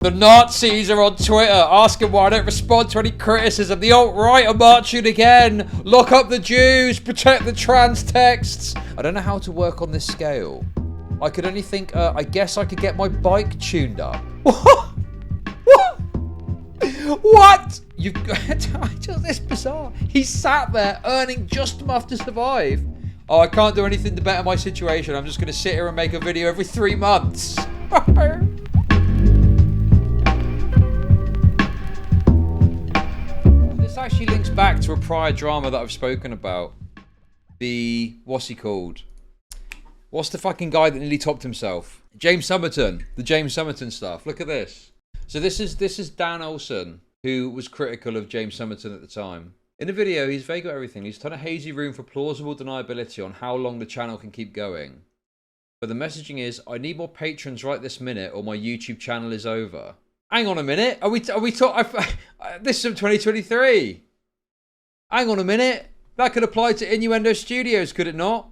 The Nazis are on Twitter asking why I don't respond to any criticism. The alt-right are marching again. Lock up the Jews. Protect the trans texts. I don't know how to work on this scale. I could only think, I guess I could get my bike tuned up. What? What? You've got just this bizarre. He's sat there earning just enough to survive. Oh, I can't do anything to better my situation. I'm just going to sit here and make a video every 3 months. This actually links back to a prior drama that I've spoken about. What's he called? What's the fucking guy that nearly topped himself? James Somerton. The James Somerton stuff. Look at this. So this is Dan Olsen, who was critical of James Somerton at the time. In the video, he's vague about everything. He's done a hazy room for plausible deniability on how long the channel can keep going. But the messaging is, I need more patrons right this minute or my YouTube channel is over. Hang on a minute. Are we talking? This is from 2023. Hang on a minute. That could apply to Innuendo Studios, could it not?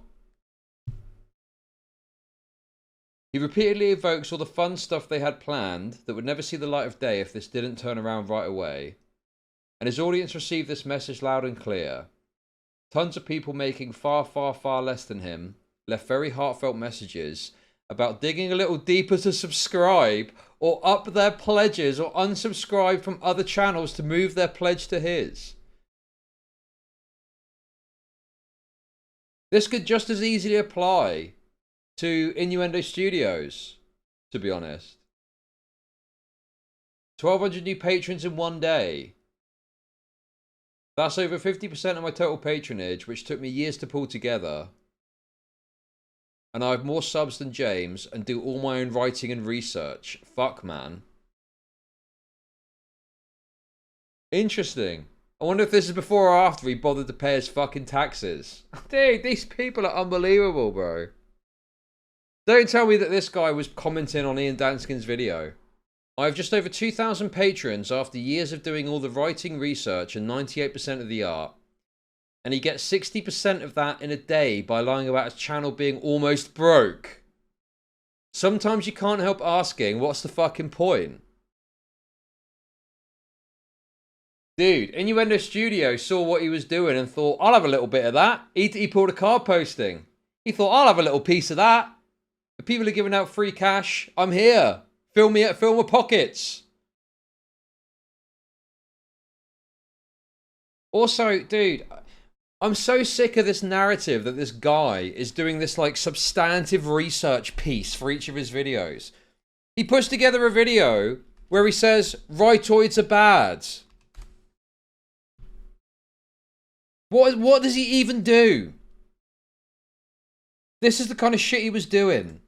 He repeatedly evokes all the fun stuff they had planned that would never see the light of day if this didn't turn around right away. And his audience received this message loud and clear. Tons of people making far, far, far less than him left very heartfelt messages about digging a little deeper to subscribe or up their pledges or unsubscribe from other channels to move their pledge to his. This could just as easily apply to Innuendo Studios, to be honest. 1,200 new patrons in one day. That's over 50% of my total patronage, which took me years to pull together. And I have more subs than James and do all my own writing and research. Fuck, man. Interesting. I wonder if this is before or after he bothered to pay his fucking taxes. Dude, these people are unbelievable, bro. Don't tell me that this guy was commenting on Ian Danskin's video. I have just over 2,000 patrons after years of doing all the writing, research, and 98% of the art. And he gets 60% of that in a day by lying about his channel being almost broke. Sometimes you can't help asking, what's the fucking point? Dude, Innuendo Studio saw what he was doing and thought, I'll have a little bit of that. He pulled a card posting. He thought, I'll have a little piece of that. If people are giving out free cash, I'm here. Fill my pockets. Also, dude, I'm so sick of this narrative that this guy is doing this like substantive research piece for each of his videos. He puts together a video where he says rightoids are bad. What does he even do? This is the kind of shit he was doing.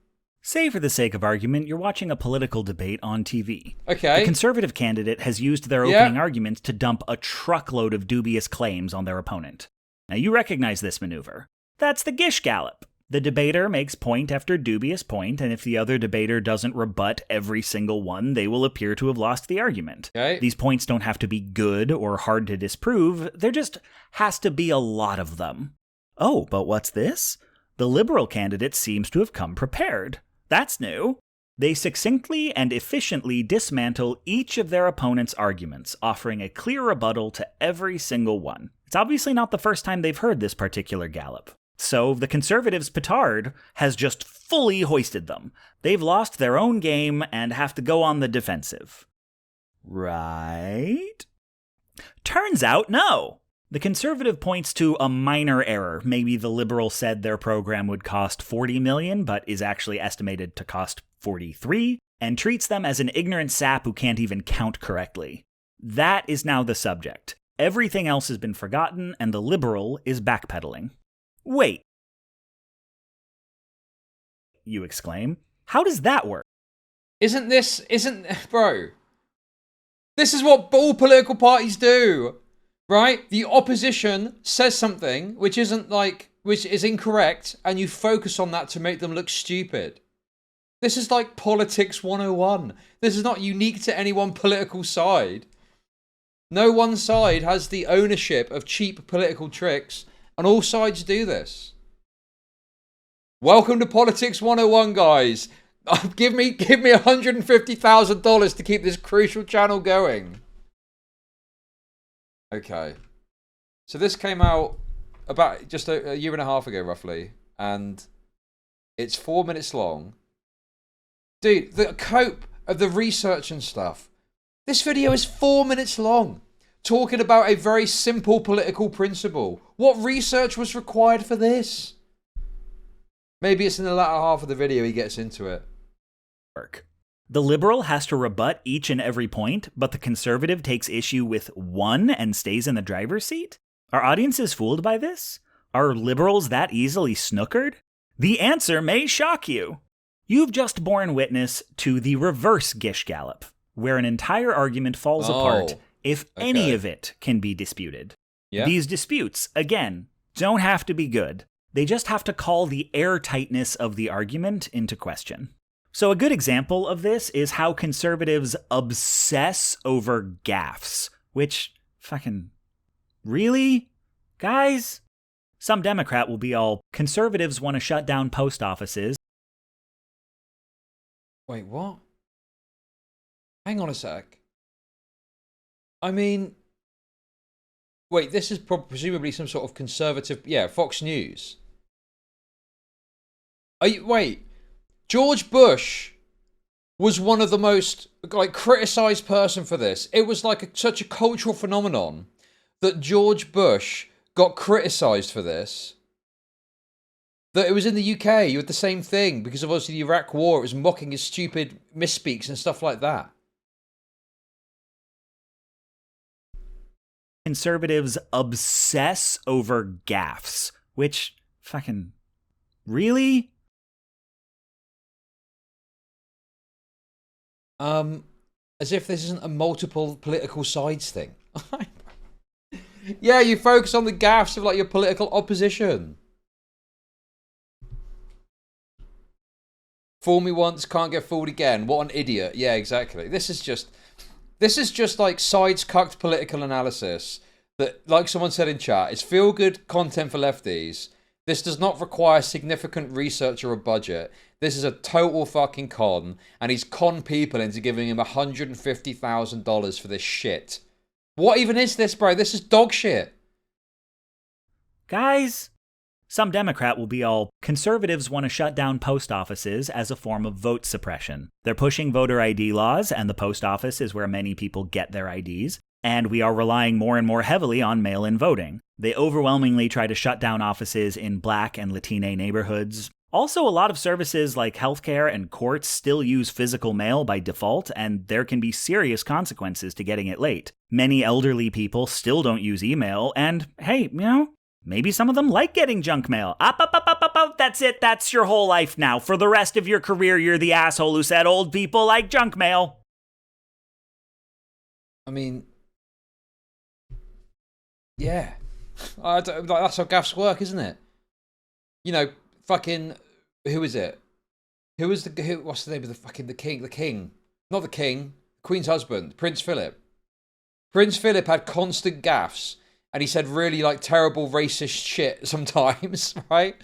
Say, for the sake of argument, you're watching a political debate on TV. Okay. The conservative candidate has used their opening arguments to dump a truckload of dubious claims on their opponent. Now, you recognize this maneuver. That's the Gish Gallop. The debater makes point after dubious point, and if the other debater doesn't rebut every single one, they will appear to have lost the argument. Okay. These points don't have to be good or hard to disprove, there just has to be a lot of them. Oh, but what's this? The Liberal candidate seems to have come prepared. That's new. They succinctly and efficiently dismantle each of their opponent's arguments, offering a clear rebuttal to every single one. It's obviously not the first time they've heard this particular gallop. So the Conservatives' petard has just fully hoisted them. They've lost their own game and have to go on the defensive. Right? Turns out, no. The Conservative points to a minor error. Maybe the Liberal said their program would cost $40 million, but is actually estimated to cost $43, and treats them as an ignorant sap who can't even count correctly. That is now the subject. Everything else has been forgotten, and the Liberal is backpedaling. Wait, you exclaim. How does that work? Bro, this is what all political parties do. Right? The opposition says something which is incorrect, and you focus on that to make them look stupid. This is like politics 101. This is not unique to any one political side. No one side has the ownership of cheap political tricks, and all sides do this. Welcome to Politics 101, guys. Give me $150,000 to keep this crucial channel going. Okay. So this came out about just a year and a half ago, roughly. And it's 4 minutes long. Dude, the cope of the research and stuff. This video is 4 minutes long. Talking about a very simple political principle. What research was required for this? Maybe it's in the latter half of the video he gets into it. The liberal has to rebut each and every point, but the conservative takes issue with one and stays in the driver's seat? Are audiences fooled by this? Are liberals that easily snookered? The answer may shock you. You've just borne witness to the reverse Gish Gallop, where an entire argument falls apart if any of it can be disputed. Yeah. These disputes, again, don't have to be good. They just have to call the airtightness of the argument into question. So a good example of this is how conservatives obsess over gaffes, which fucking... Really? Guys? Some Democrat will be all, conservatives want to shut down post offices. Wait, what? Hang on a sec. I mean... Wait, this is presumably some sort of conservative... Yeah, Fox News. Wait... George Bush was one of the most criticized person for this. It was such a cultural phenomenon that George Bush got criticized for this. That it was in the UK, you had the same thing because of obviously the Iraq War. It was mocking his stupid misspeaks and stuff like that. Conservatives obsess over gaffes, which fucking... Really? As if this isn't a multiple political sides thing. Yeah, you focus on the gaffes of your political opposition. Fool me once, can't get fooled again. What an idiot. Yeah, exactly. This is just sides cucked political analysis that, like someone said in chat, is feel good content for lefties. This does not require significant research or a budget. This is a total fucking con, and he's conned people into giving him $150,000 for this shit. What even is this, bro? This is dog shit. Guys, some Democrat will be all, conservatives want to shut down post offices as a form of vote suppression. They're pushing voter ID laws, and the post office is where many people get their IDs. And we are relying more and more heavily on mail-in voting. They overwhelmingly try to shut down offices in Black and Latine neighborhoods. Also, a lot of services like healthcare and courts still use physical mail by default, and there can be serious consequences to getting it late. Many elderly people still don't use email, and hey, maybe some of them like getting junk mail. Up, that's it, that's your whole life now. For the rest of your career, you're the asshole who said old people like junk mail. I mean... Yeah. That's how gaffes work, isn't it? Fucking... Who is it? What's the name of the king? Not the king. Queen's husband. Prince Philip. Prince Philip had constant gaffes. And he said really, terrible racist shit sometimes, right?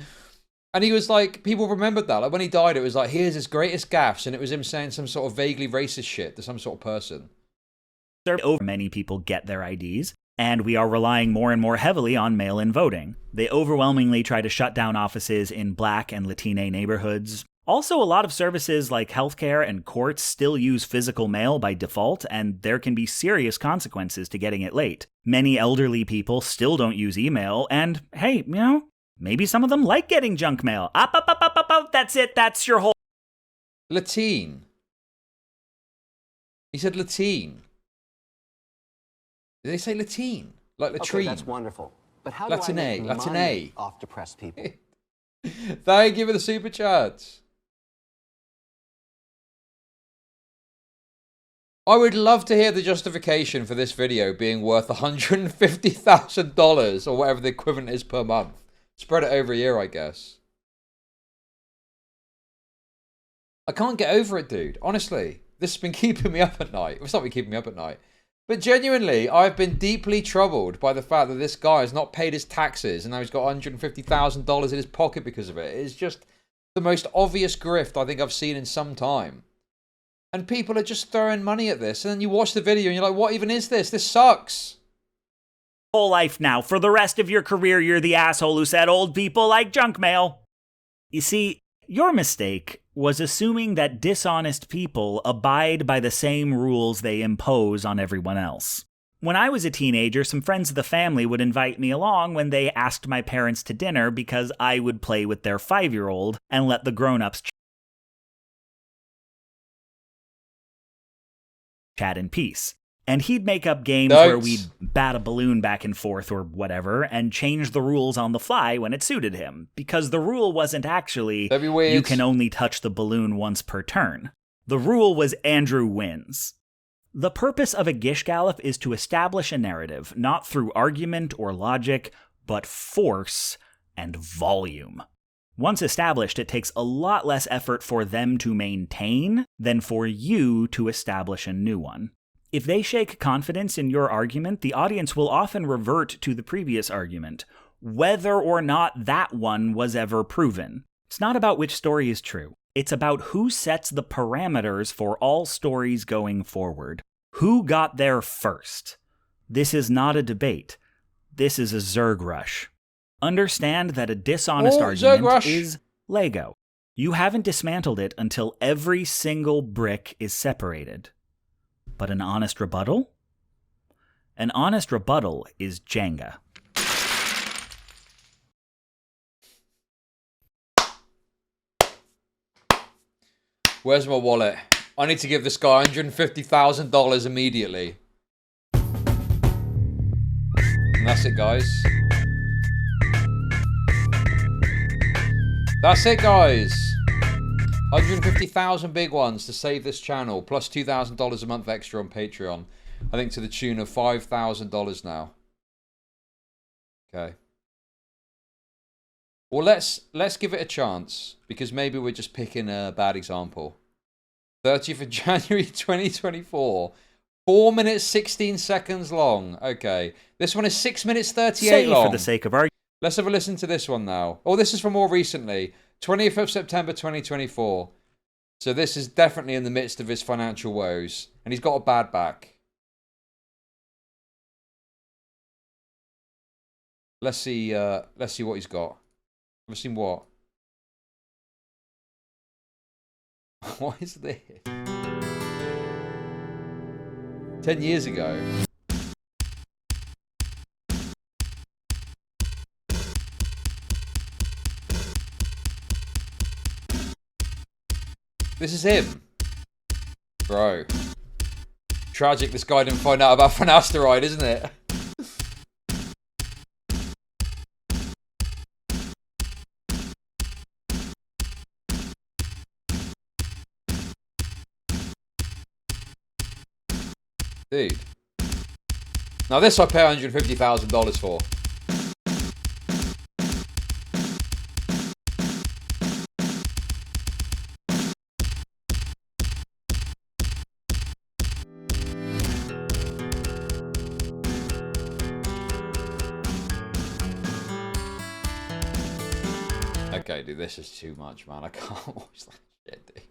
And he was people remembered that. When he died, it was here's his greatest gaffes. And it was him saying some sort of vaguely racist shit to some sort of person. Many people get their IDs. And we are relying more and more heavily on mail-in voting. They overwhelmingly try to shut down offices in Black and Latine neighborhoods. Also, a lot of services like healthcare and courts still use physical mail by default, and there can be serious consequences to getting it late. Many elderly people still don't use email, and hey, maybe some of them like getting junk mail. Up, that's it, that's your whole... Latine. He said Latine. Did they say Latine? Like latrine? Okay, that's wonderful. But how Latine, do I make Latine. money off depressed people? Thank you for the super chats. I would love to hear the justification for this video being worth $150,000 or whatever the equivalent is per month. Spread it over a year, I guess. I can't get over it, dude. Honestly, this has been keeping me up at night. It's not been keeping me up at night. But genuinely, I've been deeply troubled by the fact that this guy has not paid his taxes and now he's got $150,000 in his pocket because of it. It's just the most obvious grift I think I've seen in some time. And people are just throwing money at this. And then you watch the video and you're like, what even is this? This sucks. Whole life now. For the rest of your career, you're the asshole who said old people like junk mail. You see, your mistake was assuming that dishonest people abide by the same rules they impose on everyone else. When I was a teenager, some friends of the family would invite me along when they asked my parents to dinner because I would play with their 5-year-old and let the grown-ups chat in peace. And he'd make up games where we'd bat a balloon back and forth or whatever and change the rules on the fly when it suited him. Because the rule wasn't actually, you can only touch the balloon once per turn. The rule was Andrew wins. The purpose of a Gish Gallop is to establish a narrative, not through argument or logic, but force and volume. Once established, it takes a lot less effort for them to maintain than for you to establish a new one. If they shake confidence in your argument, the audience will often revert to the previous argument, whether or not that one was ever proven. It's not about which story is true. It's about who sets the parameters for all stories going forward. Who got there first? This is not a debate. This is a Zerg rush. Understand that a dishonest argument is Lego. You haven't dismantled it until every single brick is separated. But an honest rebuttal? An honest rebuttal is Jenga. Where's my wallet? I need to give this guy $150,000 immediately. And that's it, guys. That's it, guys. 150,000 big ones to save this channel, plus $2,000 a month extra on Patreon. I think to the tune of $5,000 now. Okay. Well, let's give it a chance, because maybe we're just picking a bad example. 30th of January 2024. 4 minutes 16 seconds long. Okay. This one is 6 minutes 38 long. For the sake of argument. Let's have a listen to this one now. Oh, this is from more recently. 20th of September 2024. So this is definitely in the midst of his financial woes. And he's got a bad back. Let's see what he's got. I've seen what? What is this? 10 years ago. This is him. Bro. Tragic this guy didn't find out about finasteride, isn't it? Dude. Now this I pay $150,000 for. Okay, dude, this is too much, man. I can't watch that shit, dude.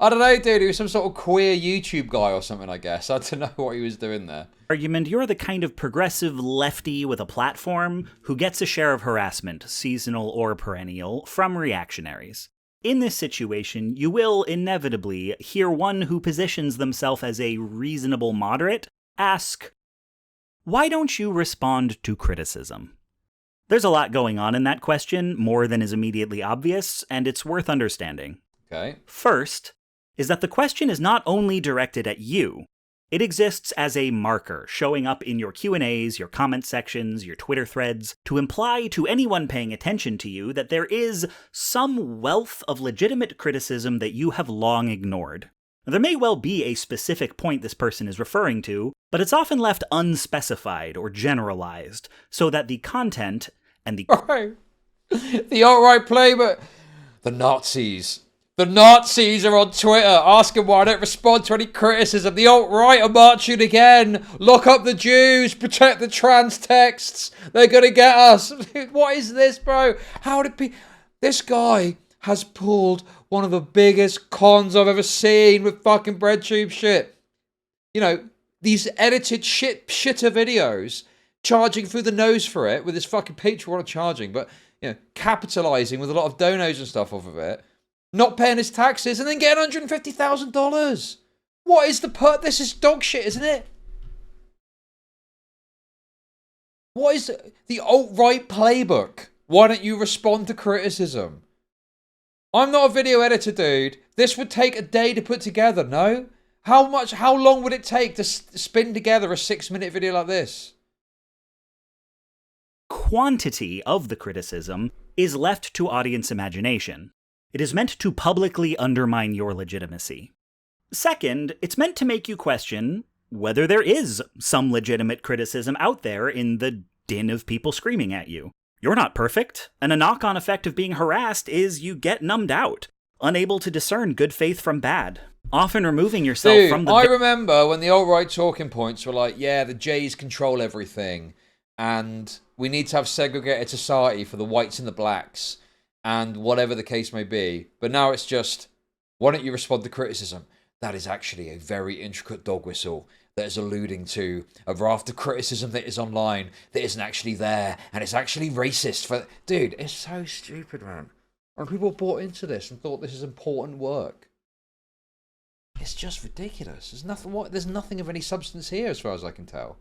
I don't know, dude. He was some sort of queer YouTube guy or something, I guess. I don't know what he was doing there. Argument, you're the kind of progressive lefty with a platform who gets a share of harassment, seasonal or perennial, from reactionaries. In this situation, you will inevitably hear one who positions themselves as a reasonable moderate ask, "Why don't you respond to criticism?" There's a lot going on in that question, more than is immediately obvious, and it's worth understanding. Okay. First, is that the question is not only directed at you. It exists as a marker, showing up in your Q&As, your comment sections, your Twitter threads, to imply to anyone paying attention to you that there is some wealth of legitimate criticism that you have long ignored. There may well be a specific point this person is referring to, but it's often left unspecified or generalized, so that the content and the... The alt-right play, but... The Nazis. The Nazis are on Twitter asking why I don't respond to any criticism. The alt-right are marching again. Lock up the Jews. Protect the trans texts. They're going to get us. What is this, bro? How did people... This guy has pulled one of the biggest cons I've ever seen with fucking breadtube shit. You know, these edited shitter videos, charging through the nose for it with his fucking Patreon charging, but, you know, capitalizing with a lot of donos and stuff off of it, not paying his taxes, and then getting $150,000. What is the This is dog shit, isn't it? What is the alt-right playbook? Why don't you respond to criticism? I'm not a video editor, dude. This would take a day to put together, no? How long would it take to spin together a 6-minute video like this? Quantity of the criticism is left to audience imagination. It is meant to publicly undermine your legitimacy. Second, it's meant to make you question whether there is some legitimate criticism out there in the din of people screaming at you. You're not perfect, and a knock-on effect of being harassed is you get numbed out, unable to discern good faith from bad, often removing yourself from the... I remember when the alt-right talking points were like, yeah, the Jays control everything, and we need to have segregated society for the whites and the blacks, and whatever the case may be. But now it's just, why don't you respond to criticism? That is actually a very intricate dog whistle that is alluding to a raft of criticism that is online that isn't actually there, and it's actually racist. Dude, it's so stupid, man. And people bought into this and thought this is important work. It's just ridiculous. There's nothing of any substance here, as far as I can tell.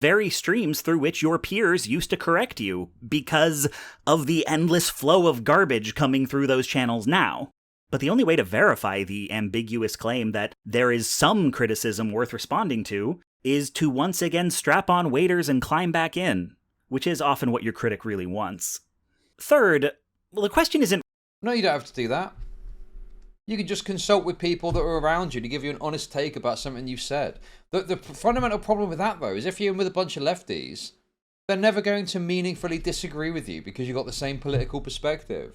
Very streams through which your peers used to correct you because of the endless flow of garbage coming through those channels now. But the only way to verify the ambiguous claim that there is some criticism worth responding to is to once again strap on waders and climb back in, which is often what your critic really wants. Third, well, the question isn't... No, you don't have to do that. You can just consult with people that are around you to give you an honest take about something you've said. The fundamental problem with that, though, is if you're in with a bunch of lefties, they're never going to meaningfully disagree with you because you've got the same political perspective.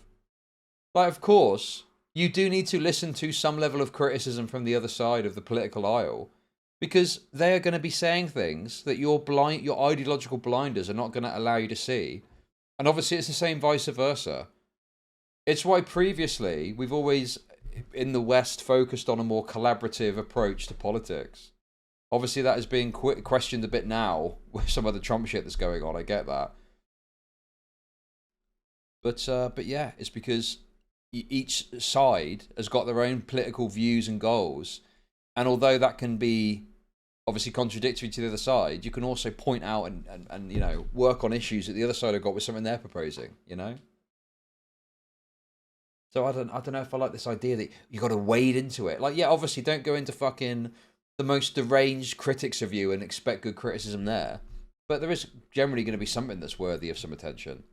Like, of course, you do need to listen to some level of criticism from the other side of the political aisle, because they are going to be saying things that your ideological blinders are not going to allow you to see. And obviously it's the same vice versa. It's why previously we've always, in the West, focused on a more collaborative approach to politics. Obviously that is being questioned a bit now with some of the Trump shit that's going on, I get that. But yeah, it's because each side has got their own political views and goals, and although that can be obviously contradictory to the other side, you can also point out and you know, work on issues that the other side have got with something they're proposing, you know. So I don't know if I like this idea that you got to wade into it. Like, yeah, obviously don't go into fucking the most deranged critics of you and expect good criticism there, but there is generally going to be something that's worthy of some attention.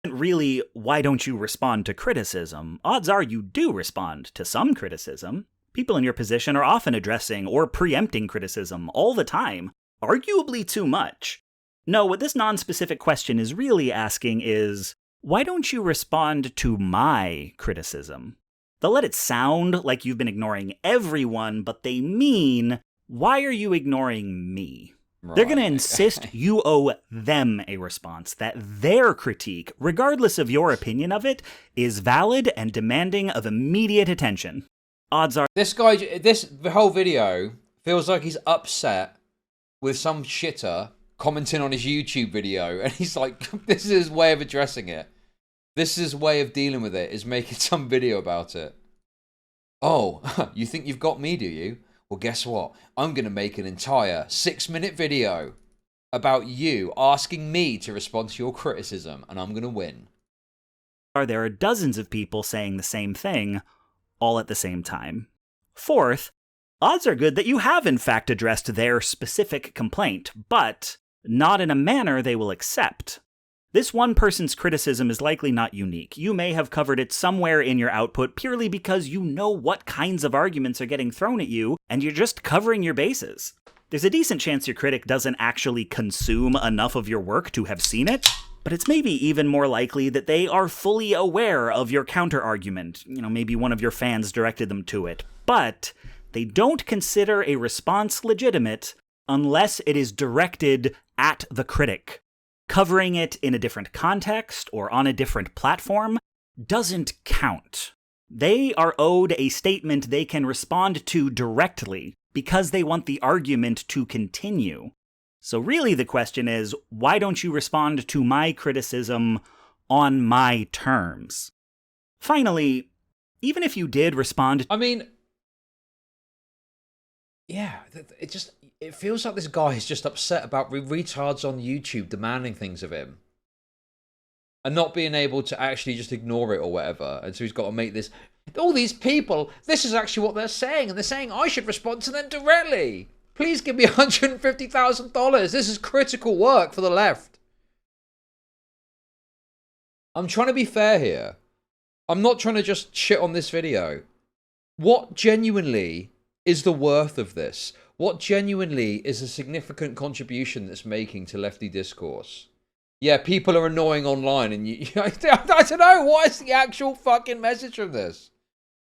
Really, why don't you respond to criticism? Odds are you do respond to some criticism. People in your position are often addressing or preempting criticism all the time, arguably too much. No, what this non-specific question is really asking is, why don't you respond to my criticism? They'll let it sound like you've been ignoring everyone, but they mean, why are you ignoring me? Right. They're going to insist you owe them a response, that their critique, regardless of your opinion of it, is valid and demanding of immediate attention. Odds are... The whole video feels like he's upset with some shitter commenting on his YouTube video, and he's like, this is his way of addressing it. This is his way of dealing with it, is making some video about it. Oh, you think you've got me, do you? Well, guess what? I'm going to make an entire 6-minute video about you asking me to respond to your criticism, and I'm going to win. There are dozens of people saying the same thing, all at the same time. Fourth, odds are good that you have in fact addressed their specific complaint, but not in a manner they will accept. This one person's criticism is likely not unique. You may have covered it somewhere in your output purely because you know what kinds of arguments are getting thrown at you, and you're just covering your bases. There's a decent chance your critic doesn't actually consume enough of your work to have seen it, but it's maybe even more likely that they are fully aware of your counter-argument. You know, maybe one of your fans directed them to it, but they don't consider a response legitimate unless it is directed at the critic. Covering it in a different context or on a different platform doesn't count. They are owed a statement they can respond to directly because they want the argument to continue. So really the question is, why don't you respond to my criticism on my terms? Finally, even if you did respond... I mean, yeah, it feels like this guy is just upset about retards on YouTube demanding things of him. And not being able to actually just ignore it or whatever. And so he's got to make this... All these people, this is actually what they're saying. And they're saying I should respond to them directly. Please give me $150,000. This is critical work for the left. I'm trying to be fair here. I'm not trying to just shit on this video. What genuinely is the worth of this? What genuinely is a significant contribution that's making to lefty discourse? Yeah, people are annoying online and I don't know, what is the actual fucking message from this?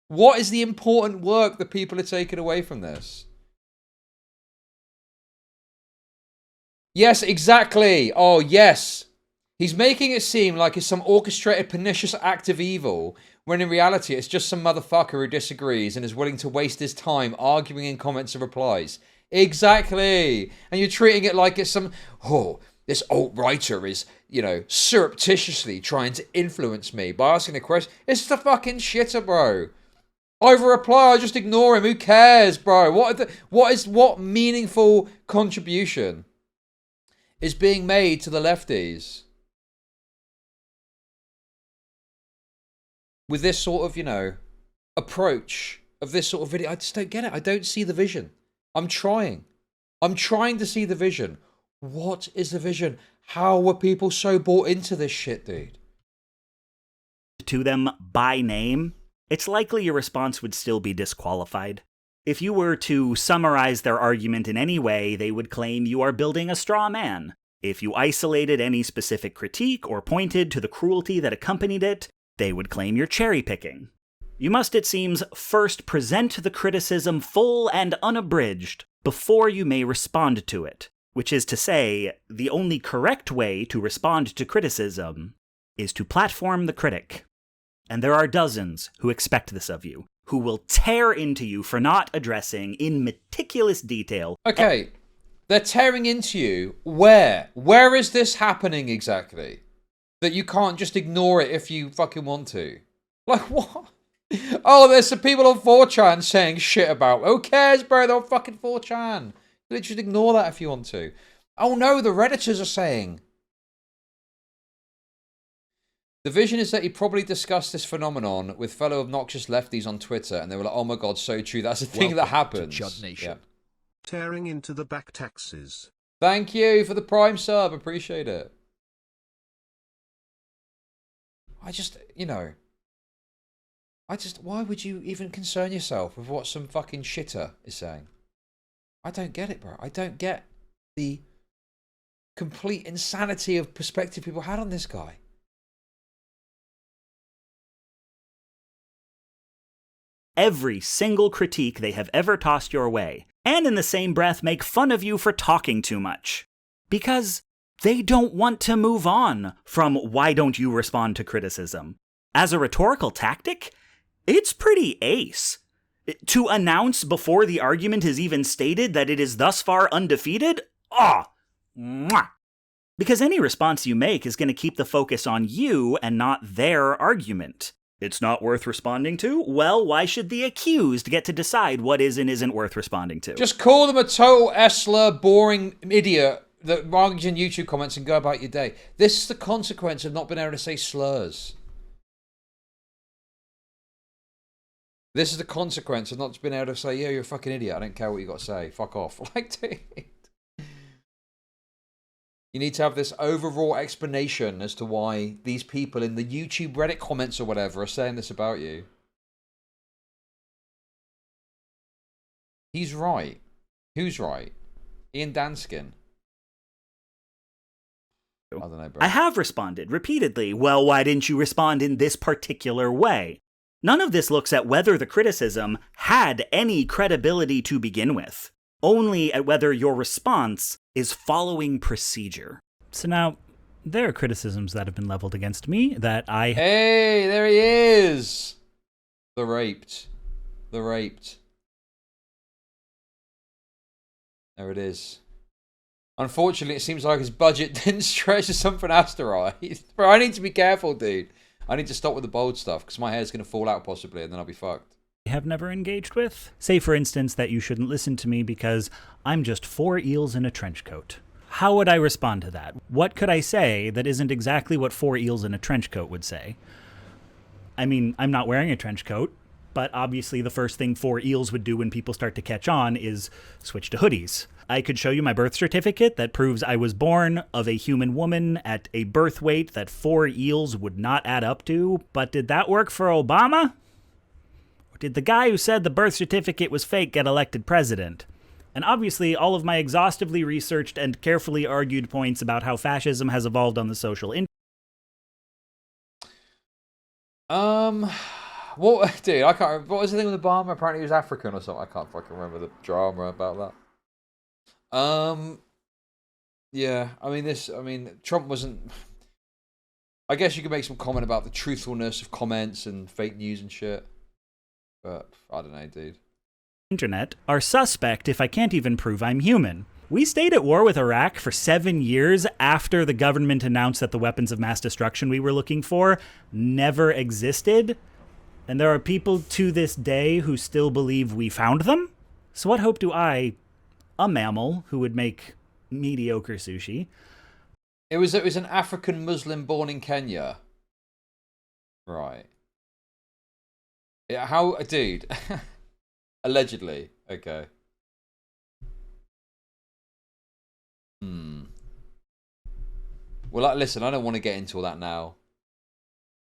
What is the important work that people are taking away from this? Yes, exactly. Oh, yes. He's making it seem like it's some orchestrated, pernicious act of evil, when in reality it's just some motherfucker who disagrees and is willing to waste his time arguing in comments and replies. Exactly. And you're treating it like it's some... Oh, this alt-writer is, you know, surreptitiously trying to influence me by asking a question. It's the fucking shitter, bro. Either reply or just ignore him. Who cares, bro? What meaningful contribution is being made to the lefties with this sort of, you know, approach of this sort of video? I just don't get it. I don't see the vision. I'm trying to see the vision. What is the vision? How were people so bought into this shit, dude? To them by name, it's likely your response would still be disqualified. If you were to summarize their argument in any way, they would claim you are building a straw man. If you isolated any specific critique or pointed to the cruelty that accompanied it, they would claim you're cherry-picking. You must, it seems, first present the criticism full and unabridged before you may respond to it. Which is to say, the only correct way to respond to criticism is to platform the critic. And there are dozens who expect this of you, who will tear into you for not addressing in meticulous detail... Okay, they're tearing into you. Where? Where is this happening exactly? That you can't just ignore it if you fucking want to? Like, what? Oh, there's some people on 4chan saying shit about... Who cares, bro? They're on fucking 4chan. You just ignore that if you want to. Oh no, the Redditors are saying. The vision is that he probably discussed this phenomenon with fellow obnoxious lefties on Twitter, and they were like, oh my god, so true. That's a thing that happens. Chud Nation. Yeah. Tearing into the back taxes. Thank you for the Prime sub. Appreciate it. I just, you know. Why would you even concern yourself with what some fucking shitter is saying? I don't get it, bro. I don't get the complete insanity of perspective people had on this guy. Every single critique they have ever tossed your way, and in the same breath make fun of you for talking too much. Because they don't want to move on from why don't you respond to criticism. As a rhetorical tactic, it's pretty ace. To announce before the argument is even stated that it is thus far undefeated? Mwah. Because any response you make is going to keep the focus on you and not their argument. It's not worth responding to? Well, why should the accused get to decide what is and isn't worth responding to? Just call them a total Esler, boring idiot that argues in YouTube comments and go about your day. This is the consequence of not being able to say slurs. This is the consequence of not just being able to say, yeah, you're a fucking idiot. I don't care what you got to say. Fuck off. Like, dude. You need to have this overall explanation as to why these people in the YouTube Reddit comments or whatever are saying this about you. He's right. Who's right? Ian Danskin. I don't know, bro. I have responded repeatedly. Well, why didn't you respond in this particular way? None of this looks at whether the criticism had any credibility to begin with, only at whether your response is following procedure. So now, There are criticisms that have been leveled against me that I... Hey, there he is! The raped. The raped. There it is. Unfortunately, it seems like his budget didn't stretch to something asteroid. Bro, I need to be careful, dude. I need to stop with the bold stuff, because my hair's going to fall out possibly, and then I'll be fucked. have never engaged with. Say, for instance, that you shouldn't listen to me because I'm just 4 eels in a trench coat. How would I respond to that? What could I say that isn't exactly what 4 eels in a trench coat would say? I mean, I'm not wearing a trench coat, but obviously the first thing 4 eels would do when people start to catch on is switch to hoodies. I could show you my birth certificate that proves I was born of a human woman at a birth weight that 4 eels would not add up to, but did that work for Obama? Or did the guy who said the birth certificate was fake get elected president? And obviously, all of my exhaustively researched and carefully argued points about how fascism has evolved on the social internet. What, dude, I can't remember. What was the thing with Obama? Apparently he was African or something. I can't fucking remember the drama about that. Yeah, I mean, Trump wasn't... I guess you could make some comment about the truthfulness of comments and fake news and shit. But, I don't know, dude. Internet are suspect if I can't even prove I'm human. We stayed at war with Iraq for 7 years after the government announced that the weapons of mass destruction we were looking for never existed. And there are people to this day who still believe we found them? So what hope do I, a mammal who would make mediocre sushi... It was an African Muslim born in Kenya. Right. Yeah, how... Dude. Allegedly. Okay. Well, listen, I don't want to get into all that now.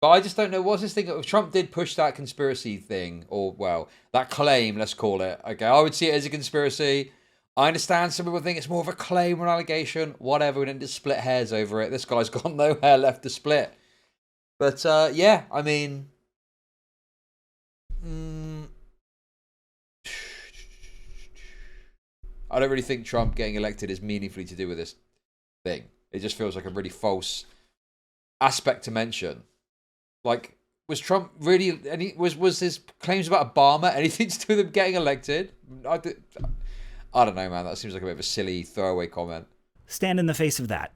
But I just don't know. What's this thing? If Trump did push that conspiracy thing, or, well, that claim, let's call it. Okay, I would see it as a conspiracy. I understand some people think it's more of a claim or an allegation. Whatever, we didn't just split hairs over it. This guy's got no hair left to split. But, yeah, I mean... I don't really think Trump getting elected is meaningfully to do with this thing. It just feels like a really false aspect to mention. Like, was Trump really... Was his claims about Obama anything to do with him getting elected? I don't know, man. That seems like a bit of a silly throwaway comment. Stand in the face of that.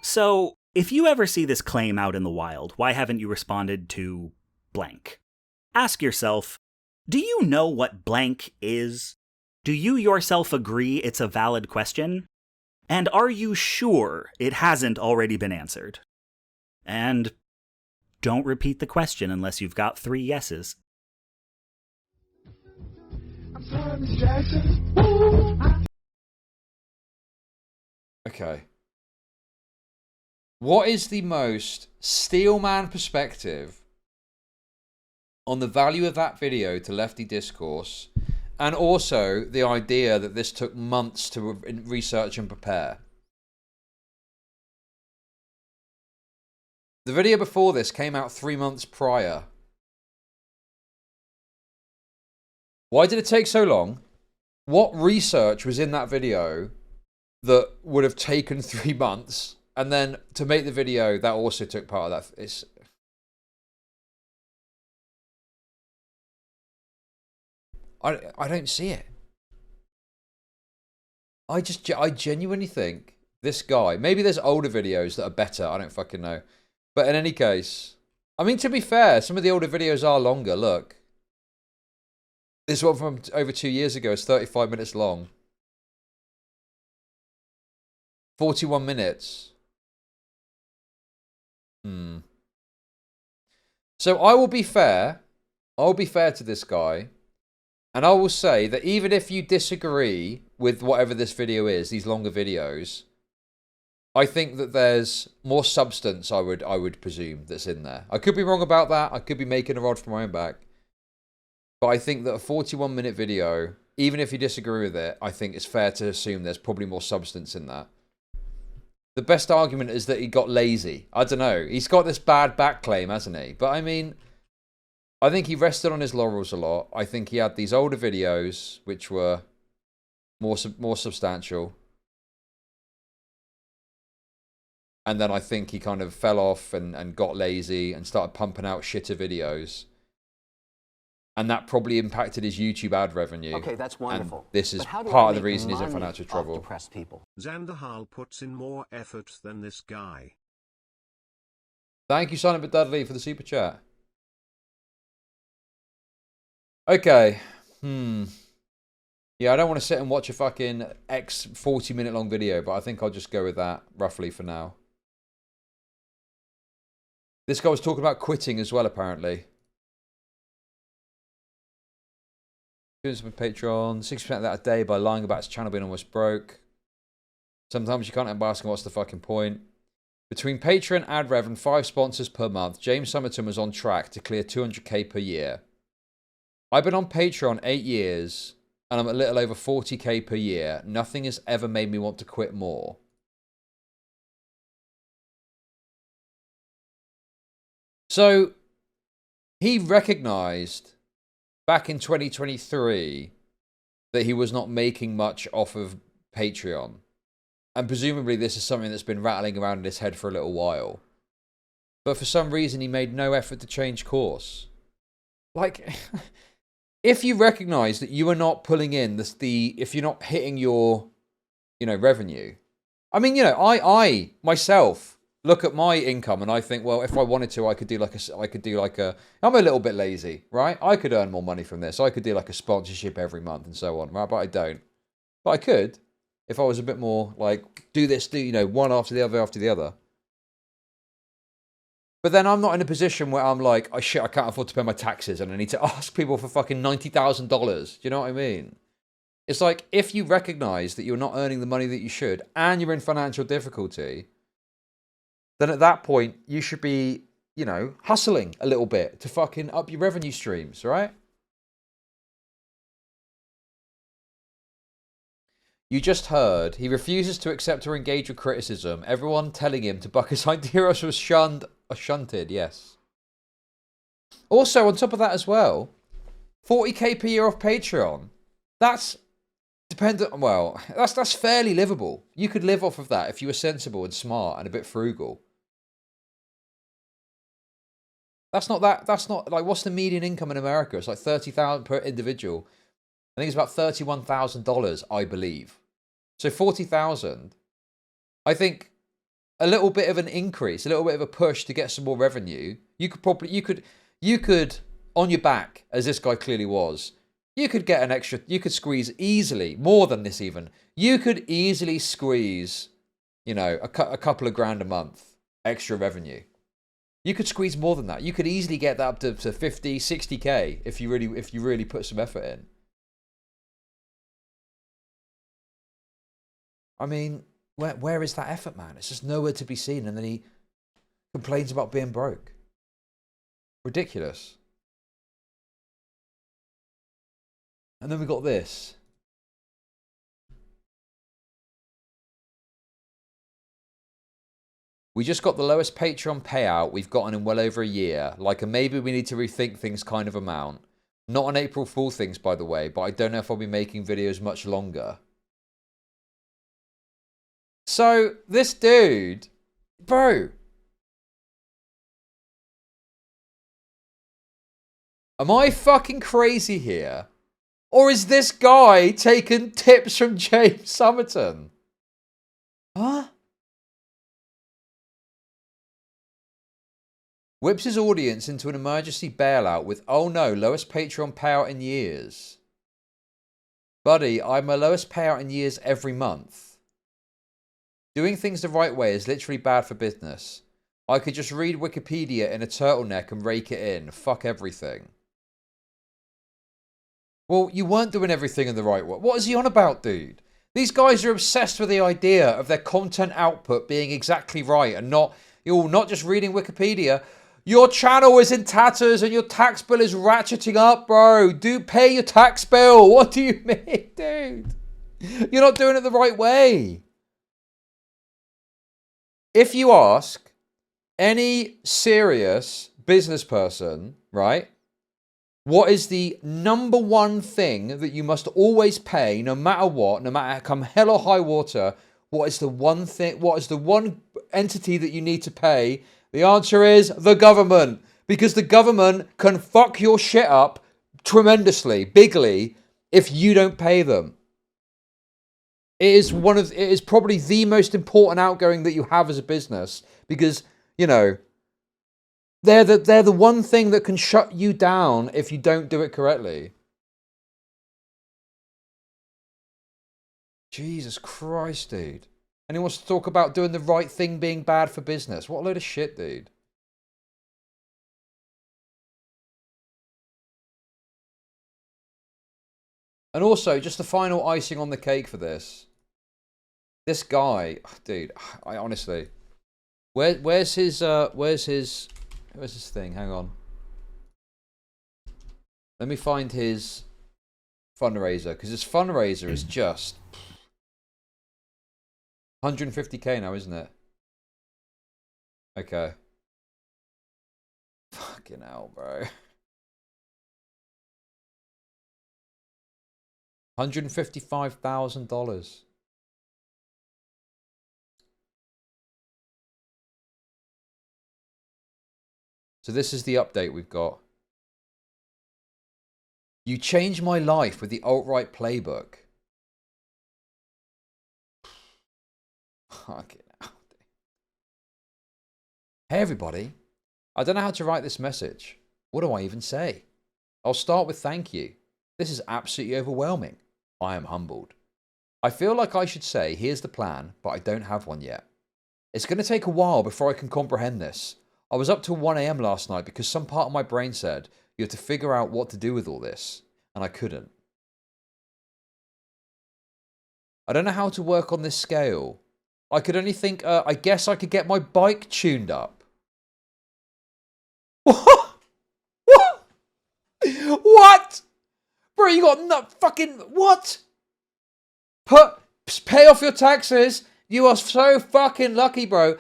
So, if you ever see this claim out in the wild, why haven't you responded to blank? Ask yourself, do you know what blank is? Do you yourself agree it's a valid question? And are you sure it hasn't already been answered? And don't repeat the question unless you've got 3 yeses. I'm sorry, Miss Jackson. Okay. What is the most steelman perspective on the value of that video to lefty discourse, and also the idea that this took months to research and prepare? The video before this came out 3 months prior. Why did it take so long? What research was in that video that would have taken 3 months? And then to make the video, that also took part of that. I don't see it. I genuinely think this guy, maybe there's older videos that are better, I don't fucking know. But in any case, I mean, to be fair, some of the older videos are longer, look. This one from over 2 years ago is 35 minutes long. 41 minutes. So I will be fair. I'll be fair to this guy. And I will say that even if you disagree with whatever this video is, these longer videos, I think that there's more substance, I would presume, that's in there. I could be wrong about that. I could be making a rod for my own back. But I think that a 41-minute video, even if you disagree with it, I think it's fair to assume there's probably more substance in that. The best argument is that he got lazy. I don't know. He's got this bad back claim, hasn't he? But I mean, I think he rested on his laurels a lot. I think he had these older videos which were more substantial. And then I think he kind of fell off and got lazy and started pumping out shitter videos. And that probably impacted his YouTube ad revenue. Okay, that's wonderful. And this is But how do I part of the make reason he's in money financial off trouble. depressed people? Xanderhal puts in more effort than this guy. Thank you, Silent but Dudley, for the super chat. Okay. Yeah, I don't want to sit and watch a fucking 40-minute long video, but I think I'll just go with that roughly for now. This guy was talking about quitting as well, apparently. Doing some Patreon, 6% of that a day by lying about his channel being almost broke. Sometimes you can't help asking what's the fucking point. Between Patreon, ad rev, and 5 sponsors per month, James Somerton was on track to clear 200k per year. I've been on Patreon 8 years, and I'm a little over 40k per year. Nothing has ever made me want to quit more. So, he recognized back in 2023 that he was not making much off of Patreon. And presumably this is something that's been rattling around in his head for a little while. But for some reason he made no effort to change course. Like, if you recognize that you are not pulling in if you're not hitting your, revenue. I mean, I myself look at my income and I think, well, if I wanted to, I could do like a, I'm a little bit lazy, right? I could earn more money from this. I could do like a sponsorship every month and so on, right? But I don't. But I could, if I was a bit more like, do this, one after the other. But then I'm not in a position where I'm like, oh shit, I can't afford to pay my taxes and I need to ask people for fucking $90,000. Do you know what I mean? It's like, if you recognize that you're not earning the money that you should and you're in financial difficulty, then at that point, you should be, hustling a little bit to fucking up your revenue streams, right? You just heard he refuses to accept or engage with criticism. Everyone telling him to buck his ideas was shunted, yes. Also, on top of that as well, 40k per year off Patreon. That's dependent. Well, that's fairly livable. You could live off of that if you were sensible and smart and a bit frugal. That's not like, what's the median income in America? It's like $30,000 per individual. I think it's about $31,000, I believe. So 40,000. I think a little bit of an increase, a little bit of a push to get some more revenue. You could on your back, as this guy clearly was, you could get an extra, you could squeeze easily, more than this even. You could easily squeeze, a couple of grand a month extra revenue. You could squeeze more than that. You could easily get that up to 50, 60k if you really put some effort in. I mean, where is that effort, man? It's just nowhere to be seen. And then he complains about being broke. Ridiculous. And then we got this. We just got the lowest Patreon payout we've gotten in well over a year. Like a maybe we need to rethink things kind of amount. Not an April Fool things, by the way, but I don't know if I'll be making videos much longer. So, this dude, bro. Am I fucking crazy here? Or is this guy taking tips from James Somerton? Huh? Whips his audience into an emergency bailout with, oh no, lowest Patreon payout in years. Buddy, I'm my lowest payout in years every month. Doing things the right way is literally bad for business. I could just read Wikipedia in a turtleneck and rake it in. Fuck everything. Well, you weren't doing everything in the right way. What is he on about, dude? These guys are obsessed with the idea of their content output being exactly right and not just reading Wikipedia. Your channel is in tatters and your tax bill is ratcheting up, bro. Do pay your tax bill. What do you mean, dude? You're not doing it the right way. If you ask any serious business person, right, What is the number one thing that you must always pay, no matter what, no matter come hell or high water? What is the one thing? What is the one entity that you need to pay? The answer is the government, because the government can fuck your shit up tremendously, bigly, if you don't pay them. It is probably the most important outgoing that you have as a business, because, you know, they're the one thing that can shut you down if you don't do it correctly. Jesus Christ, dude. And he wants to talk about doing the right thing being bad for business. What a load of shit, dude. And also, just the final icing on the cake for this. This guy, dude, I honestly, where's his thing? Hang on. Let me find his fundraiser, because his fundraiser is just 150k now, isn't it? Okay. Fucking hell, bro. $155,000. So this is the update we've got. You changed my life with the alt-right playbook. Fucking hell. Hey everybody. I don't know how to write this message. What do I even say? I'll start with thank you. This is absolutely overwhelming. I am humbled. I feel like I should say, here's the plan, but I don't have one yet. It's going to take a while before I can comprehend this. I was up till 1 AM last night because some part of my brain said, you have to figure out what to do with all this. And I couldn't. I don't know how to work on this scale. I could only think, I guess I could get my bike tuned up. What? What? What? Bro, you got no fucking, what? Pay off your taxes. You are so fucking lucky, bro.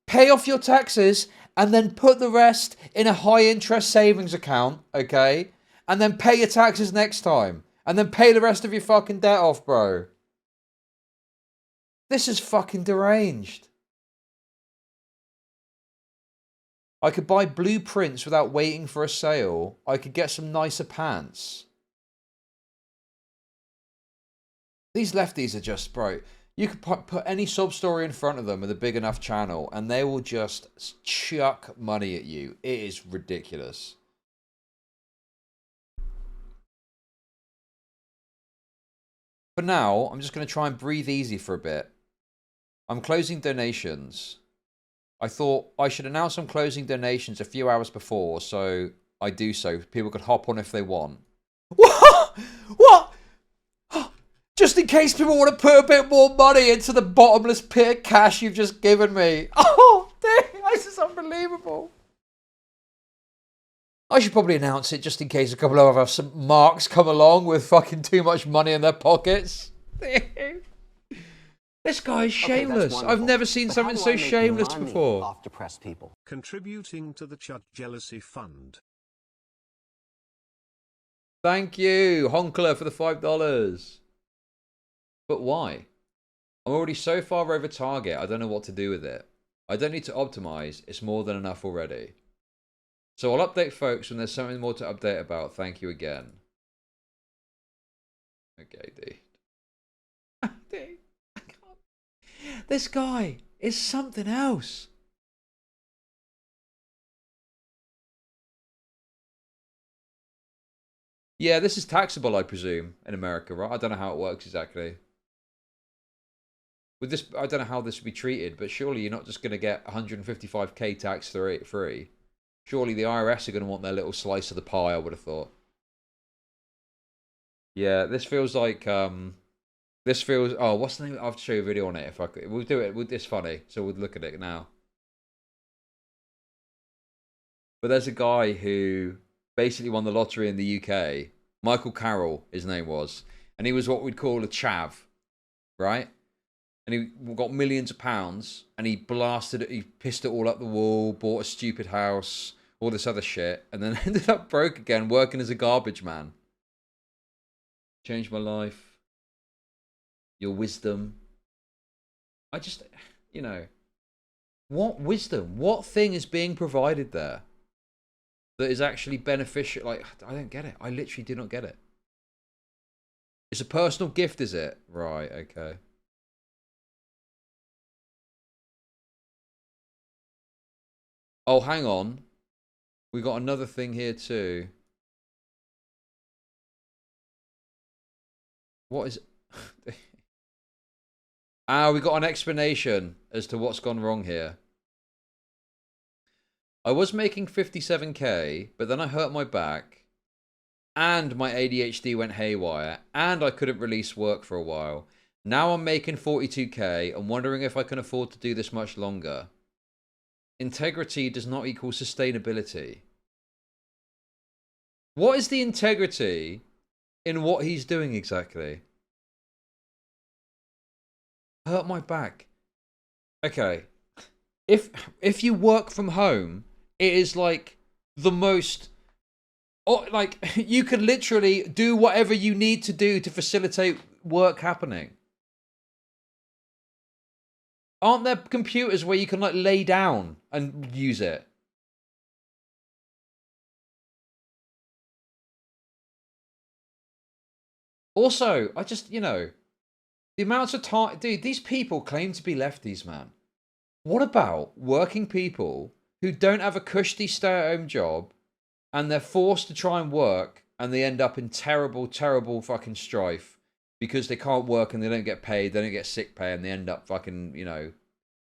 Pay off your taxes and then put the rest in a high interest savings account, okay? And then pay your taxes next time. And then pay the rest of your fucking debt off, bro. This is fucking deranged. I could buy blueprints without waiting for a sale. I could get some nicer pants. These lefties are just, bro, you could put any sub story in front of them with a big enough channel and they will just chuck money at you. It is ridiculous. For now, I'm just going to try and breathe easy for a bit. I'm closing donations. I thought I should announce I'm closing donations a few hours before, so I do so. People could hop on if they want. What? What? Just in case people want to put a bit more money into the bottomless pit of cash you've just given me. Oh, dang, this is unbelievable. I should probably announce it just in case a couple of other marks come along with fucking too much money in their pockets. This guy is shameless. Okay, I've never seen something so shameless before. Off depressed people. Contributing to the Chud Jealousy Fund. Thank you, Honkler, for the $5. But why? I'm already so far over target, I don't know what to do with it. I don't need to optimize, it's more than enough already. So I'll update folks when there's something more to update about. Thank you again. Okay, dude. Dude, I can't. This guy is something else. Yeah, this is taxable, I presume, in America, right? I don't know how it works exactly. With this, I don't know how this would be treated, but surely you're not just going to get 155k tax free. Surely the IRS are going to want their little slice of the pie, I would have thought. Yeah, this feels like, oh, what's the name? I'll have to show you a video on it if I could. We'll do it, it's funny, so we'll look at it now. But there's a guy who basically won the lottery in the UK. Michael Carroll, his name was. And he was what we'd call a chav, right? And he got millions of pounds and he blasted it, he pissed it all up the wall, bought a stupid house, all this other shit, and then ended up broke again, working as a garbage man. Changed my life. Your wisdom. I just, you know, what wisdom? What thing is being provided there that is actually beneficial? Like, I don't get it. I literally do not get it. It's a personal gift, is it? Right, okay. Oh, hang on. We got another thing here too. What is... we got an explanation as to what's gone wrong here. I was making 57k, but then I hurt my back, and my ADHD went haywire, and I couldn't release work for a while. Now I'm making 42k and wondering if I can afford to do this much longer. Integrity does not equal sustainability. What is the integrity in what he's doing exactly? Hurt my back. Okay. If you work from home, it is like the most... Oh, like, you can literally do whatever you need to do to facilitate work happening. Aren't there computers where you can, like, lay down and use it? Also, I just, you know, the amounts of time... Dude, these people claim to be lefties, man. What about working people who don't have a cushy stay-at-home job and they're forced to try and work and they end up in terrible, terrible fucking strife because they can't work and they don't get paid, they don't get sick pay, and they end up fucking, you know,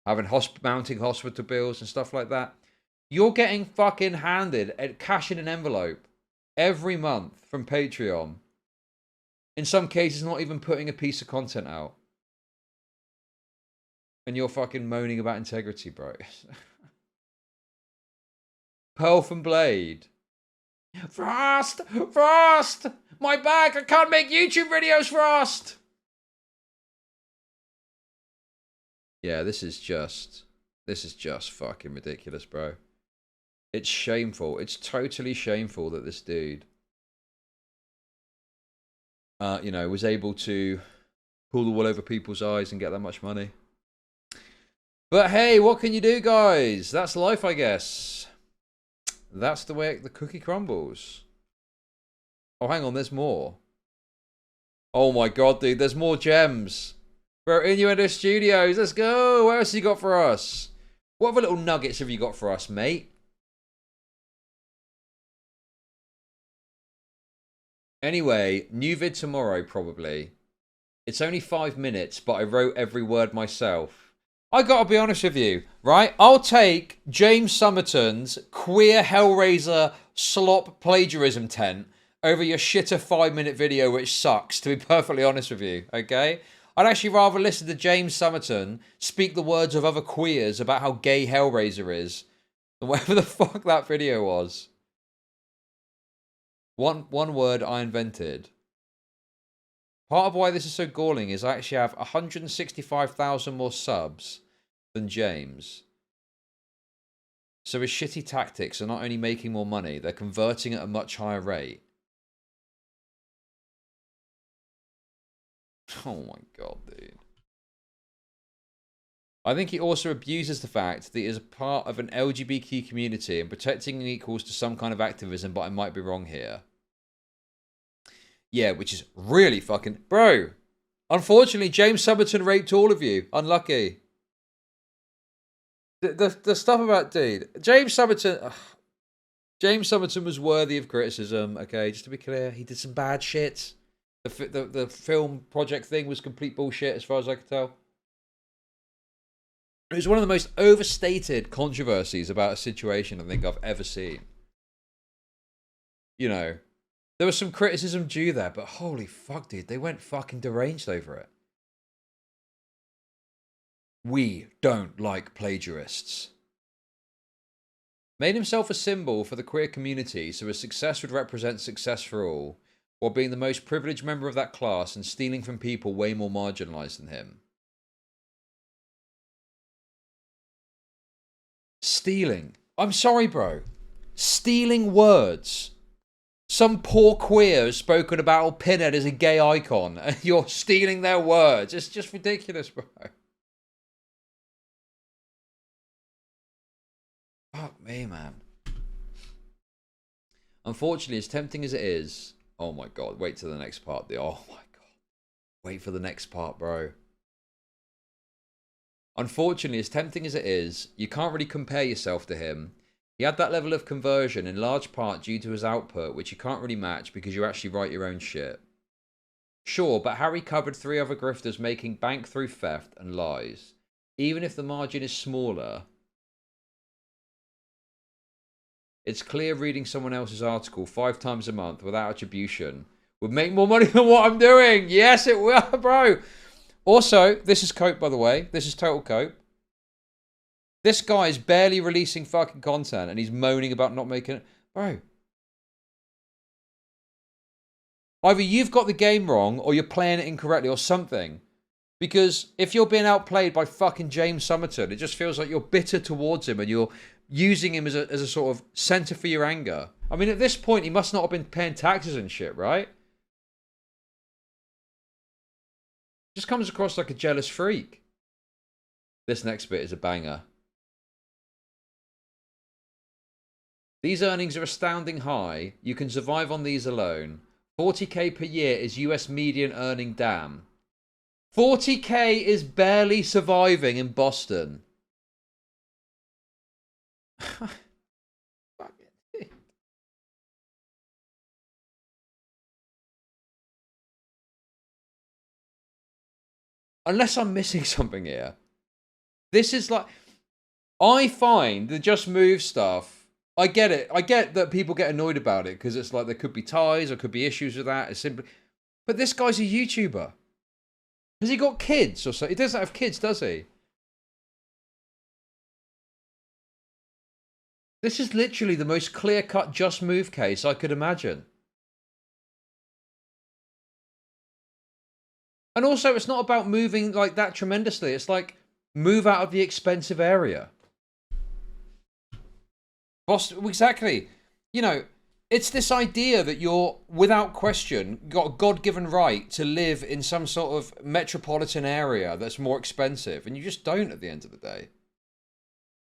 having mounting hospital bills and stuff like that. You're getting fucking handed cash in an envelope every month from Patreon. In some cases, not even putting a piece of content out. And you're fucking moaning about integrity, bro. Pearl from Blade. Frost! Frost! My back! I can't make YouTube videos, Frost! Yeah, this is just fucking ridiculous, bro. It's shameful. It's totally shameful that this dude, you know, was able to pull the wool over people's eyes and get that much money. But hey, what can you do, guys? That's life, I guess. That's the way the cookie crumbles. Oh, hang on, there's more. Oh my god, dude, there's more gems. We're at InnuendoSutdios. Let's go. What else have you got for us? What other little nuggets have you got for us, mate? Anyway, new vid tomorrow, probably. It's only 5 minutes, but I wrote every word myself. I gotta be honest with you, right? I'll take James Somerton's queer Hellraiser slop plagiarism tent over your shitter 5-minute video, which sucks, to be perfectly honest with you, okay? I'd actually rather listen to James Somerton speak the words of other queers about how gay Hellraiser is than whatever the fuck that video was. One word I invented. Part of why this is so galling is I actually have 165,000 more subs than James. So his shitty tactics are not only making more money, they're converting at a much higher rate. Oh my god, dude. I think he also abuses the fact that he is a part of an LGBTQ community and protecting equals to some kind of activism, but I might be wrong here. Yeah, which is really fucking... Bro, unfortunately, James Somerton raped all of you. Unlucky. The stuff about... Dude, James Somerton was worthy of criticism, okay? Just to be clear, he did some bad shit. The film project thing was complete bullshit as far as I could tell. It was one of the most overstated controversies about a situation I think I've ever seen. You know, there was some criticism due there, but holy fuck, dude, they went fucking deranged over it. We don't like plagiarists. Made himself a symbol for the queer community so his success would represent success for all, while being the most privileged member of that class and stealing from people way more marginalized than him. Stealing. I'm sorry, bro. stealing words. Some poor queer has spoken about Pinhead as a gay icon, and you're stealing their words. It's just ridiculous, bro. Fuck me, man. Unfortunately, as tempting as it is... Oh my god, wait till the next part. Oh my god. Wait for the next part, bro. Unfortunately, as tempting as it is, you can't really compare yourself to him. He had that level of conversion in large part due to his output, which you can't really match because you actually write your own shit. Sure, but Harry covered 3 other grifters making bank through theft and lies. Even if the margin is smaller, it's clear reading someone else's article 5 times a month without attribution would make more money than what I'm doing. Yes, it will, bro. Also, this is cope, by the way. This is total cope. This guy is barely releasing fucking content and he's moaning about not making it. Bro. Either you've got the game wrong or you're playing it incorrectly or something. Because if you're being outplayed by fucking James Somerton, it just feels like you're bitter towards him and you're using him as a sort of centre for your anger. I mean, at this point, he must not have been paying taxes and shit, right? Just comes across like a jealous freak. This next bit is a banger. These earnings are astounding high. You can survive on these alone. 40k per year is US median earning, damn. 40k is barely surviving in Boston. Unless I'm missing something here. This is like... I find the Just Move stuff... I get it. I get that people get annoyed about it because it's like there could be ties or could be issues with that. It's simply... But this guy's a YouTuber. Has he got kids or so? He doesn't have kids, does he? This is literally the most clear-cut Just Move case I could imagine. And also, it's not about moving like that tremendously. It's like, move out of the expensive area. Boston, exactly. You know, it's this idea that you're, without question, got a God-given right to live in some sort of metropolitan area that's more expensive. And you just don't at the end of the day.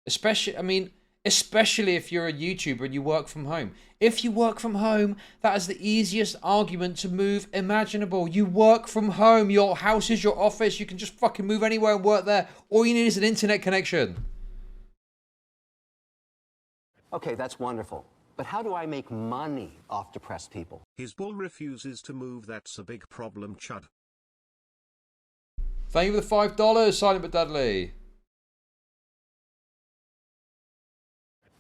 Especially, I mean... Especially if you're a YouTuber and you work from home. If you work from home, that is the easiest argument to move imaginable. You work from home. Your house is your office. You can just fucking move anywhere and work there. All you need is an internet connection. Okay, that's wonderful. But how do I make money off depressed people? His bull refuses to move. That's a big problem, Chud. Thank you for the $5, Silent but Dudley.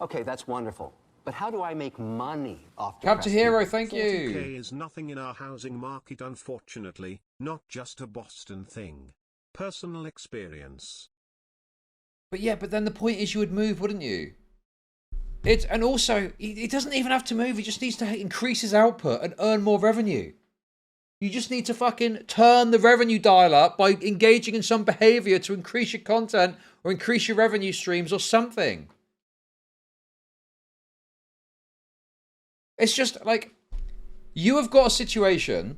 Okay, that's wonderful. But how do I make money off Captain Hero, thank 40k you. is nothing in our housing market, unfortunately. Not just a Boston thing. Personal experience. But yeah, but then the point is you would move, wouldn't you? And also, he doesn't even have to move. He just needs to increase his output and earn more revenue. You just need to fucking turn the revenue dial up by engaging in some behavior to increase your content or increase your revenue streams or something. It's just like, you have got a situation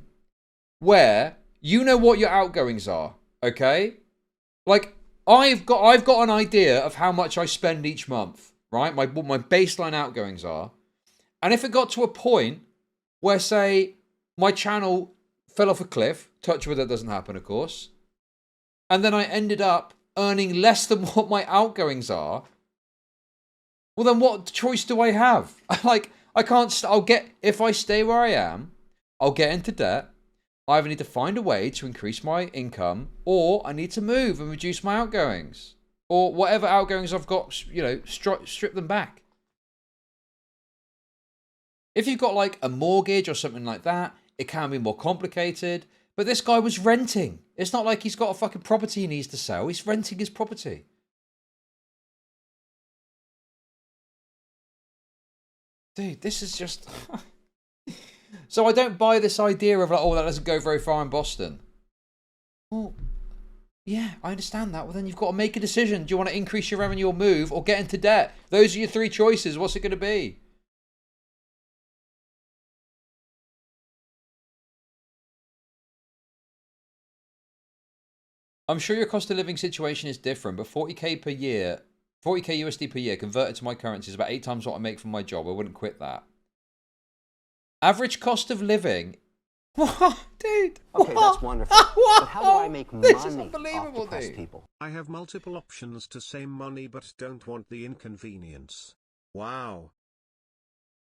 where you know what your outgoings are, okay? Like, I've got an idea of how much I spend each month, right? What my baseline outgoings are. And if it got to a point where, say, my channel fell off a cliff, touch wood that doesn't happen, of course, and then I ended up earning less than what my outgoings are, well then what choice do I have? Like, I can't, if I stay where I am, I'll get into debt. I either need to find a way to increase my income, or I need to move and reduce my outgoings. Or whatever outgoings I've got, you know, strip them back. If you've got like a mortgage or something like that, it can be more complicated. But this guy was renting. It's not like he's got a fucking property he needs to sell. He's renting his property. Dude, this is just... So I don't buy this idea of like, oh, that doesn't go very far in Boston. Well, yeah, I understand that. Well, then you've got to make a decision. Do you want to increase your revenue or move or get into debt? Those are your three choices. What's it going to be? I'm sure your cost of living situation is different, but 40k per year, 40k USD per year converted to my currency is about 8 times what I make from my job. I wouldn't quit that. Average cost of living. What, dude? Okay, what? that's wonderful. But how do I make money This is off unbelievable, depressed dude. people? I have multiple options to save money but don't want the inconvenience. Wow.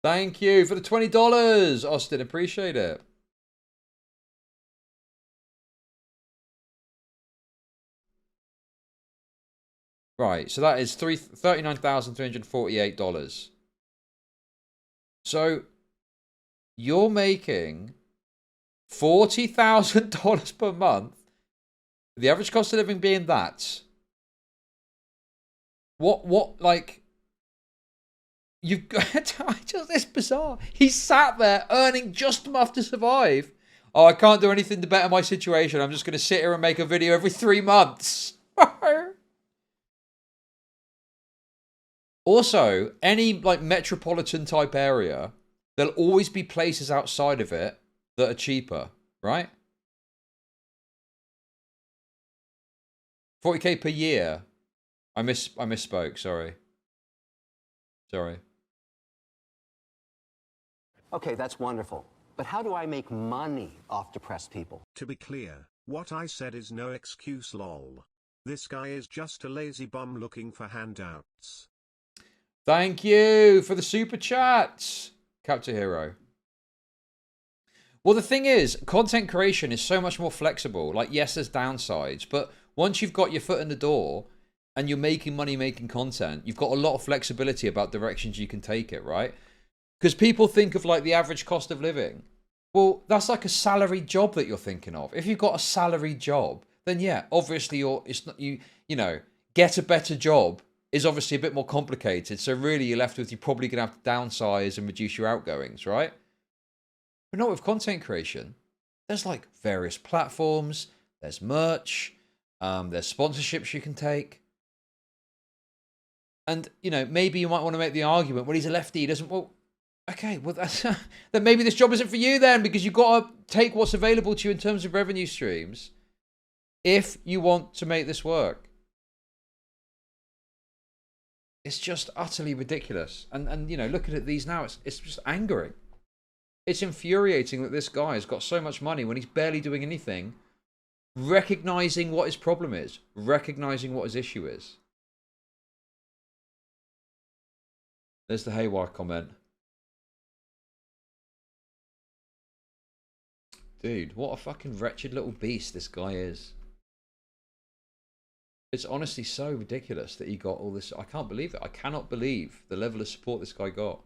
Thank you for the $20, Austin. Appreciate it. Right, so that is $39,348. So you're making $40,000 per month. The average cost of living being that. Like, you've got, it's bizarre. He's sat there earning just enough to survive. Oh, I can't do anything to better my situation. I'm just going to sit here and make a video every 3 months. Also, any like metropolitan type area, there'll always be places outside of it that are cheaper, right? 40k per year. I misspoke, sorry. Okay, that's wonderful. But how do I make money off depressed people? To be clear, what I said is no excuse lol. This guy is just a lazy bum looking for handouts. Thank you for the super chats, Captain Hero. Well, the thing is, content creation is so much more flexible. Like, yes, there's downsides, but once you've got your foot in the door and you're making money making content, you've got a lot of flexibility about directions you can take it, right? Because people think of like the average cost of living. Well, that's like a salaried job that you're thinking of. If you've got a salaried job, then yeah, obviously you know, get a better job is obviously a bit more complicated. So really you're left with, you're probably going to have to downsize and reduce your outgoings, right? But not with content creation. There's like various platforms, there's merch, there's sponsorships you can take. And, you know, maybe you might want to make the argument, well, he's a lefty, he doesn't, well, okay, well, that's, then maybe this job isn't for you then, because you've got to take what's available to you in terms of revenue streams if you want to make this work. It's just utterly ridiculous. And you know, looking at these now, it's just angering. It's infuriating that this guy has got so much money when he's barely doing anything, recognizing what his problem is, recognizing what his issue is. There's the haywire comment. Dude, what a fucking wretched little beast this guy is. It's honestly so ridiculous that he got all this. I can't believe it. I cannot believe the level of support this guy got.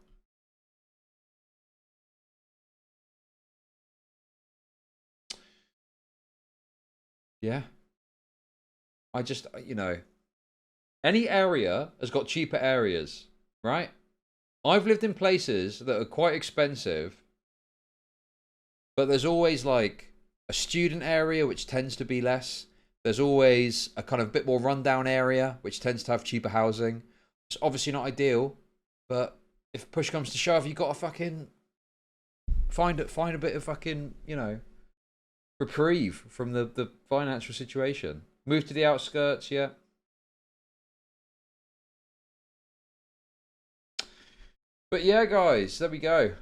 Yeah. I just, you know, any area has got cheaper areas, right? I've lived in places that are quite expensive, but there's always like a student area which tends to be less. There's always a kind of bit more rundown area which tends to have cheaper housing. It's obviously not ideal, but if push comes to shove, you got to fucking find a bit of fucking, you know, reprieve from the financial situation. Move to the outskirts, yeah. But yeah, guys, there we go.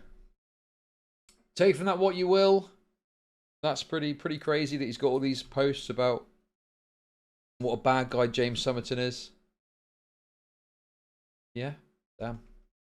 Take from that what you will. That's pretty crazy that he's got all these posts about what a bad guy James Somerton is. Yeah, damn.